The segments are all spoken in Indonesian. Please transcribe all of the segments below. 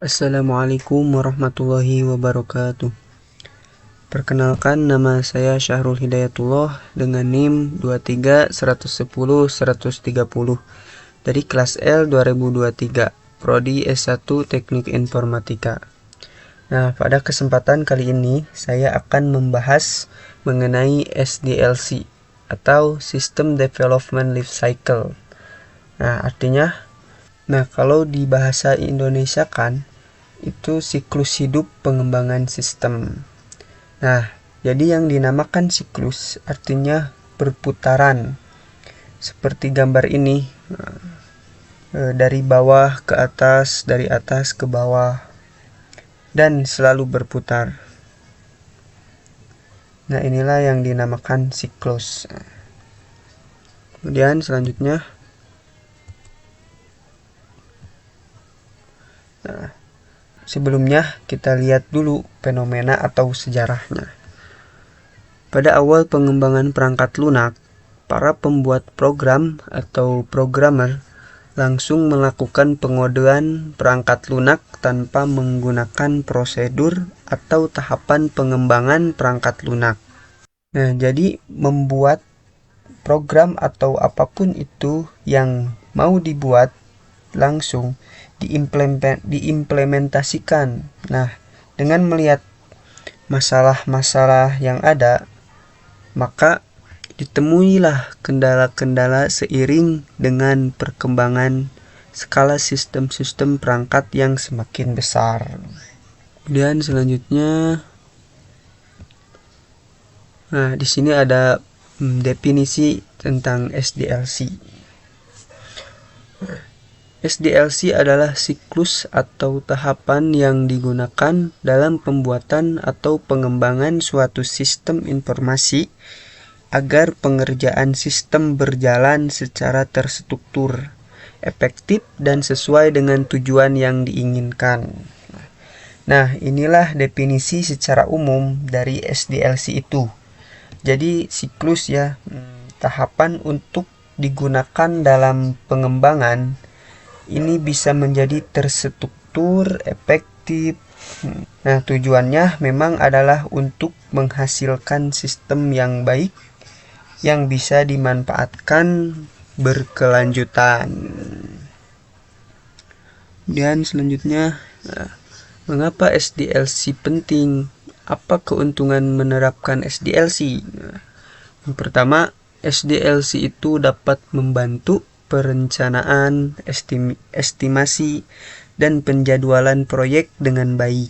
Assalamualaikum warahmatullahi wabarakatuh. Perkenalkan, nama saya Syahrul Hidayatullah dengan NIM 23110130 dari kelas L 2023, Prodi S1 Teknik Informatika. Nah, pada kesempatan kali ini saya akan membahas mengenai SDLC atau System Development Life Cycle. Kalau di bahasa Indonesia kan itu siklus hidup pengembangan sistem. Nah, jadi yang dinamakan siklus artinya berputaran. Seperti gambar ini, dari bawah ke atas, dari atas ke bawah, dan selalu berputar. Nah, inilah yang dinamakan siklus. Kemudian selanjutnya, sebelumnya kita lihat dulu fenomena atau sejarahnya. Pada awal pengembangan perangkat lunak, para pembuat program atau programmer langsung melakukan pengodean perangkat lunak tanpa menggunakan prosedur atau tahapan pengembangan perangkat lunak. Nah, jadi membuat program atau apapun itu yang mau dibuat langsung diimplementasikan. Nah, dengan melihat masalah-masalah yang ada, maka ditemuilah kendala-kendala seiring dengan perkembangan skala sistem-sistem perangkat yang semakin besar. Kemudian selanjutnya, di sini ada definisi tentang SDLC. SDLC adalah siklus atau tahapan yang digunakan dalam pembuatan atau pengembangan suatu sistem informasi agar pengerjaan sistem berjalan secara terstruktur, efektif, dan sesuai dengan tujuan yang diinginkan. Nah, inilah definisi secara umum dari SDLC itu. Jadi siklus ya, tahapan untuk digunakan dalam pengembangan ini bisa menjadi terstruktur, efektif. Nah, tujuannya memang adalah untuk menghasilkan sistem yang baik yang bisa dimanfaatkan berkelanjutan. Kemudian selanjutnya, mengapa SDLC penting? Apa keuntungan menerapkan SDLC? Yang pertama, SDLC itu dapat membantu perencanaan, estimasi, dan penjadwalan proyek dengan baik.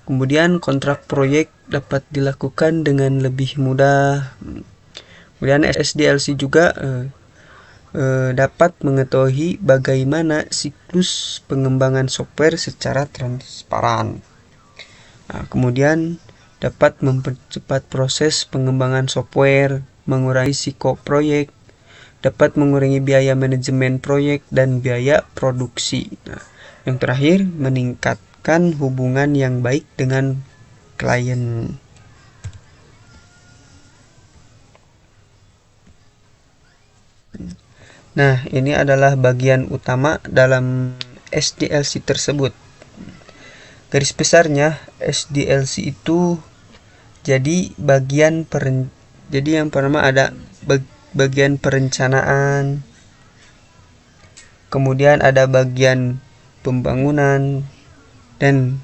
Kemudian kontrak proyek dapat dilakukan dengan lebih mudah. Kemudian SDLC juga dapat mengetahui bagaimana siklus pengembangan software secara transparan. Kemudian dapat mempercepat proses pengembangan software, mengurangi risiko proyek, dapat mengurangi biaya manajemen proyek dan biaya produksi. Yang terakhir, meningkatkan hubungan yang baik dengan klien. Nah, ini adalah bagian utama dalam SDLC tersebut. Garis besarnya, SDLC itu jadi jadi yang pertama ada bagian perencanaan, kemudian ada bagian pembangunan, dan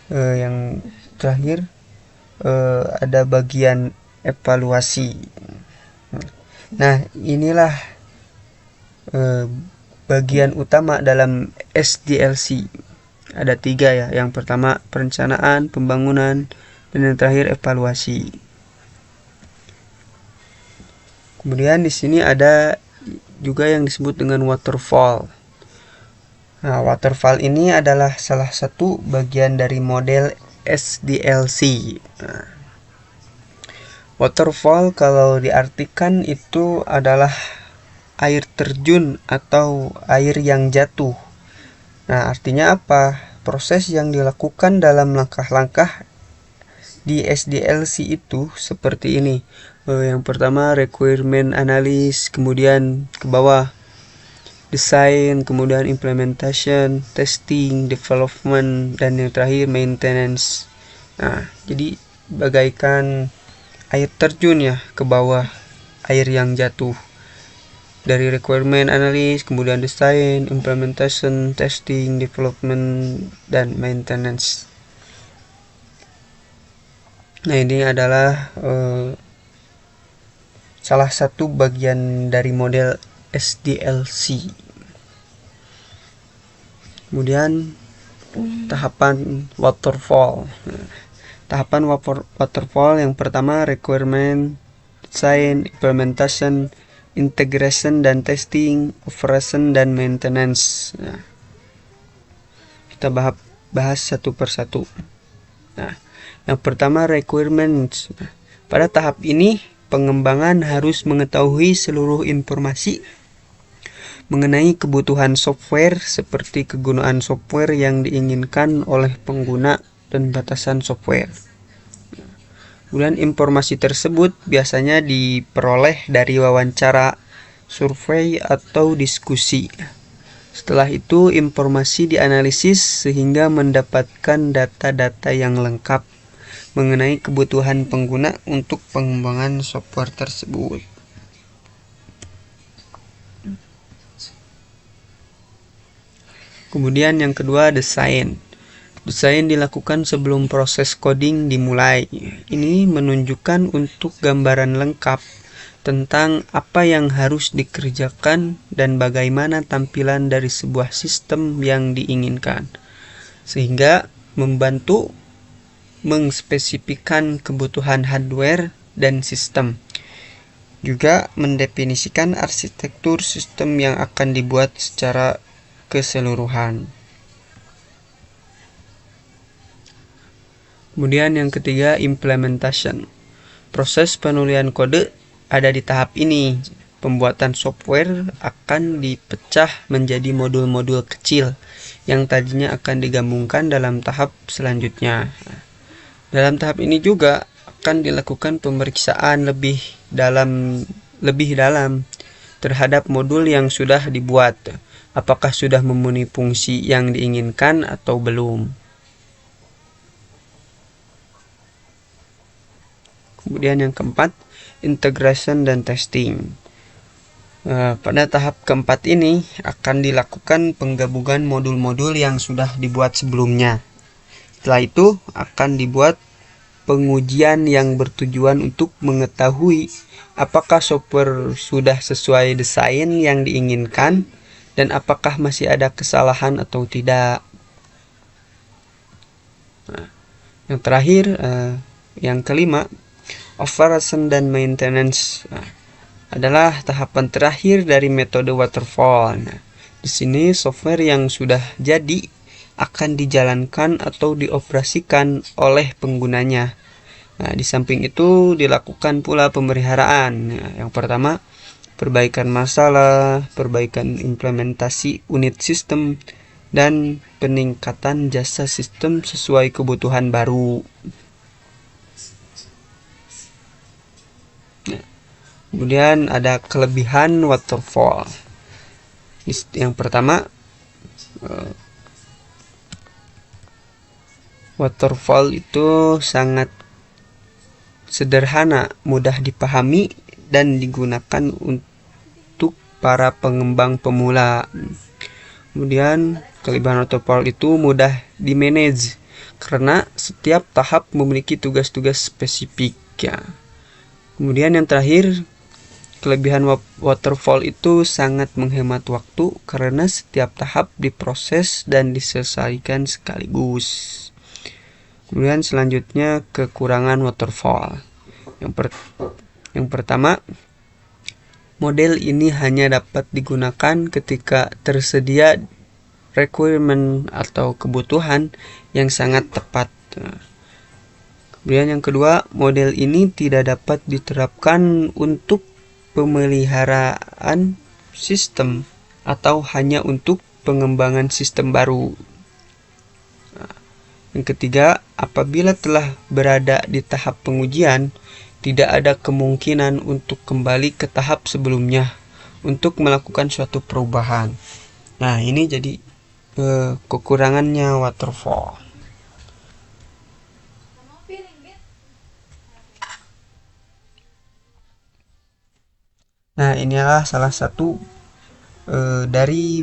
yang terakhir ada bagian evaluasi. Nah, inilah bagian utama dalam SDLC. Ada 3 ya. Yang pertama perencanaan, pembangunan, dan yang terakhir evaluasi. Kemudian di sini ada juga yang disebut dengan waterfall. Nah, waterfall ini adalah salah satu bagian dari model SDLC. Waterfall kalau diartikan itu adalah air terjun atau air yang jatuh. Nah, artinya apa? Proses yang dilakukan dalam langkah-langkah di SDLC itu seperti ini. Yang pertama requirement analysis, kemudian ke bawah desain, kemudian implementation, testing, development, dan yang terakhir maintenance. Nah, jadi bagaikan air terjun ya ke bawah air yang jatuh. Dari requirement analysis, kemudian desain, implementation, testing, development, dan maintenance. Nah, ini adalah salah satu bagian dari model SDLC. Kemudian tahapan waterfall. Tahapan waterfall yang pertama requirement, design, implementation, integration dan testing, operation dan maintenance. Nah, kita bahas satu persatu. Nah, yang pertama requirements. Nah, pada tahap ini pengembangan harus mengetahui seluruh informasi mengenai kebutuhan software seperti kegunaan software yang diinginkan oleh pengguna dan batasan software. Kemudian informasi tersebut biasanya diperoleh dari wawancara, survei, atau diskusi. Setelah itu informasi dianalisis sehingga mendapatkan data-data yang lengkap mengenai kebutuhan pengguna untuk pengembangan software tersebut. Kemudian yang kedua, desain. Desain dilakukan sebelum proses coding dimulai. Ini menunjukkan untuk gambaran lengkap tentang apa yang harus dikerjakan dan bagaimana tampilan dari sebuah sistem yang diinginkan, sehingga membantu mengspesifikkan kebutuhan hardware dan sistem. Juga mendefinisikan arsitektur sistem yang akan dibuat secara keseluruhan. Kemudian yang ketiga, implementation. Proses penulisan kode ada di tahap ini. Pembuatan software akan dipecah menjadi modul-modul kecil yang tadinya akan digabungkan dalam tahap selanjutnya. Dalam tahap ini juga akan dilakukan pemeriksaan lebih dalam terhadap modul yang sudah dibuat. Apakah sudah memenuhi fungsi yang diinginkan atau belum. Kemudian yang keempat, integration dan testing. Pada tahap keempat ini akan dilakukan penggabungan modul-modul yang sudah dibuat sebelumnya. Setelah itu akan dibuat pengujian yang bertujuan untuk mengetahui apakah software sudah sesuai desain yang diinginkan dan apakah masih ada kesalahan atau tidak. Yang terakhir, yang kelima, operation dan maintenance adalah tahapan terakhir dari metode waterfall. Di sini software yang sudah jadi akan dijalankan atau dioperasikan oleh penggunanya. Di samping itu dilakukan pula pemeliharaan. Yang pertama, perbaikan masalah, perbaikan implementasi unit sistem, dan peningkatan jasa sistem sesuai kebutuhan baru. Kemudian ada kelebihan waterfall. Yang pertama, waterfall itu sangat sederhana, mudah dipahami, dan digunakan untuk para pengembang pemula. Kemudian kelebihan waterfall itu mudah di-manage karena setiap tahap memiliki tugas-tugas spesifik ya. Kemudian yang terakhir, kelebihan waterfall itu sangat menghemat waktu karena setiap tahap diproses dan diselesaikan sekaligus. Kemudian selanjutnya kekurangan waterfall. Yang pertama, model ini hanya dapat digunakan ketika tersedia requirement atau kebutuhan yang sangat tepat. Kemudian yang kedua, model ini tidak dapat diterapkan untuk pemeliharaan sistem atau hanya untuk pengembangan sistem baru. Yang ketiga, apabila telah berada di tahap pengujian, tidak ada kemungkinan untuk kembali ke tahap sebelumnya untuk melakukan suatu perubahan. Nah, ini jadi kekurangannya waterfall. Nah, inilah salah satu dari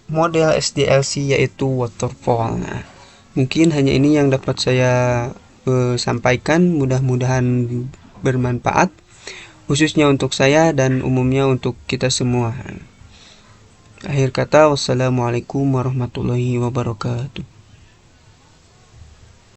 model SDLC, yaitu waterfall. Nah, mungkin hanya ini yang dapat saya sampaikan, mudah-mudahan bermanfaat, khususnya untuk saya dan umumnya untuk kita semua. Akhir kata, wassalamualaikum warahmatullahi wabarakatuh.